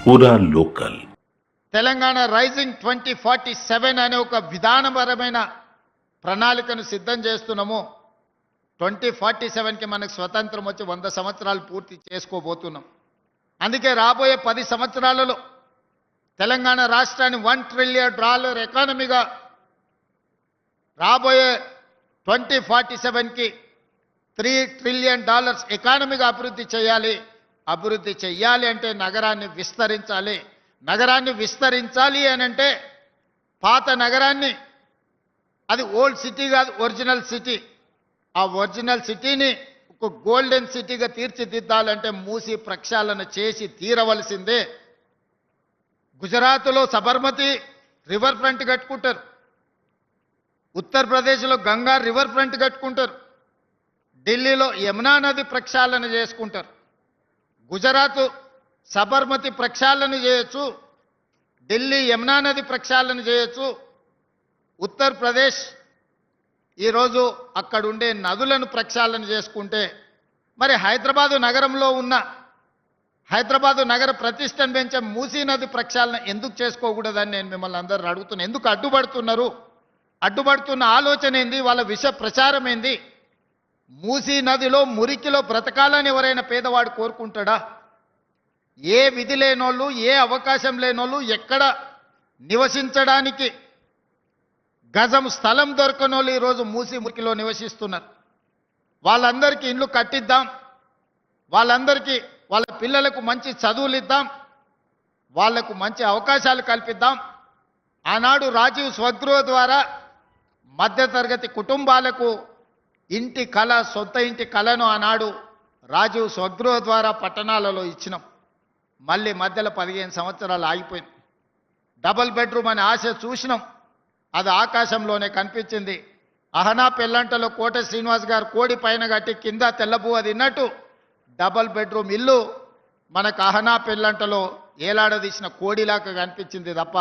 పూరా local. Telangana rising 2047 అనే ఒక విధానపరమైన ప్రణాళికను సిద్ధం చేస్తున్నాము. 2047కి మనకు స్వతంత్రం వచ్చి 100 సంవత్సరాలు పూర్తి చేసుకోబోతున్నాం. అందుకే రాబోయే 10 సంవత్సరాలలో తెలంగాణ రాష్ట్రాన్ని $1 ట్రిలియన్ ఎకానమీగా రాబోయే 2047కి $3 ట్రిలియన్ ఎకానమీగా అభివృద్ధి చేయాలి. అభివృద్ధి చెయ్యాలి అంటే నగరాన్ని విస్తరించాలి. నగరాన్ని విస్తరించాలి అని అంటే పాత నగరాన్ని, అది ఓల్డ్ సిటీ కాదు, ఒరిజినల్ సిటీ, ఆ ఒరిజినల్ సిటీని ఒక గోల్డెన్ సిటీగా తీర్చిదిద్దాలంటే మూసి ప్రక్షాళన చేసి తీరవలసిందే. గుజరాత్లో సబర్మతి రివర్ ఫ్రంట్ కట్టుకుంటారు, ఉత్తరప్రదేశ్లో గంగా రివర్ ఫ్రంట్ కట్టుకుంటారు, ఢిల్లీలో యమునా నది ప్రక్షాళన చేసుకుంటారు. గుజరాత్ సబర్మతి ప్రక్షాళన చేయొచ్చు, ఢిల్లీ యమునా నది ప్రక్షాళన చేయొచ్చు, ఉత్తరప్రదేశ్ ఈరోజు అక్కడ ఉండే నదులను ప్రక్షాళన చేసుకుంటే మరి హైదరాబాదు నగరంలో ఉన్న హైదరాబాదు నగర ప్రతిష్టను పెంచే మూసీ నది ప్రక్షాళన ఎందుకు చేసుకోకూడదని నేను మిమ్మల్ని అందరూ అడుగుతున్నాను. ఎందుకు అడ్డుపడుతున్నారు? అడ్డుపడుతున్న ఆలోచన ఏంది? వాళ్ళ విష ప్రచారం ఏంది? మూసీ నదిలో మురికిలో బ్రతకాలని ఎవరైనా పేదవాడు కోరుకుంటాడా? ఏ విధి లేనోళ్ళు, ఏ అవకాశం లేనోళ్ళు, ఎక్కడ నివసించడానికి గజం స్థలం దొరకనోళ్ళు ఈరోజు మూసీ మురికిలో నివసిస్తున్నారు. వాళ్ళందరికీ ఇండ్లు కట్టిద్దాం, వాళ్ళందరికీ వాళ్ళ పిల్లలకు మంచి చదువులు ఇద్దాం, వాళ్లకు మంచి అవకాశాలు కల్పిద్దాం. ఆనాడు రాజీవ్ స్వగృహ ద్వారా మధ్యతరగతి కుటుంబాలకు ఇంటి కళ, సొంత ఇంటి కళను ఆనాడు రాజీవ్ స్వగృహ ద్వారా పట్టణాలలో ఇచ్చినాం. మళ్ళీ మధ్యలో 15 సంవత్సరాలు ఆగిపోయింది. డబుల్ బెడ్రూమ్ అనే ఆశ చూసినాం, అది ఆకాశంలోనే కనిపించింది. అహనా పెల్లంటలో కోట శ్రీనివాస్ గారు కోడి పైన కట్టి కింద తెల్లబువ్వ తిన్నట్టు డబుల్ బెడ్రూమ్ ఇల్లు మనకు అహనా పెల్లంటలో ఏలాడదీసిన కోడిలాగా కనిపించింది తప్ప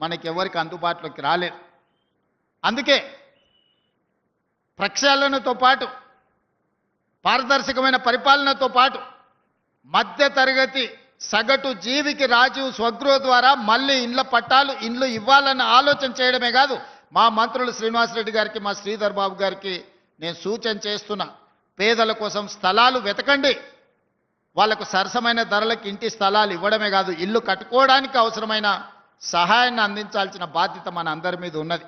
మనకెవరికి అందుబాటులోకి రాలేదు. అందుకే ప్రక్షాళనతో పాటు పారదర్శకమైన పరిపాలనతో పాటు మధ్యతరగతి సగటు జీవికి రాజీవ్ స్వగృహ ద్వారా మళ్ళీ ఇండ్ల పట్టాలు, ఇండ్లు ఇవ్వాలన్న ఆలోచన చేయడమే కాదు, మా మంత్రులు శ్రీనివాసరెడ్డి గారికి, మా శ్రీధర్ బాబు గారికి నేను సూచన చేస్తున్నా, పేదల కోసం స్థలాలు వెతకండి. వాళ్లకు సరసమైన ధరలకు ఇంటి స్థలాలు ఇవ్వడమే కాదు, ఇల్లు కట్టుకోవడానికి అవసరమైన సహాయాన్ని అందించాల్సిన బాధ్యత మన అందరి మీద ఉన్నది.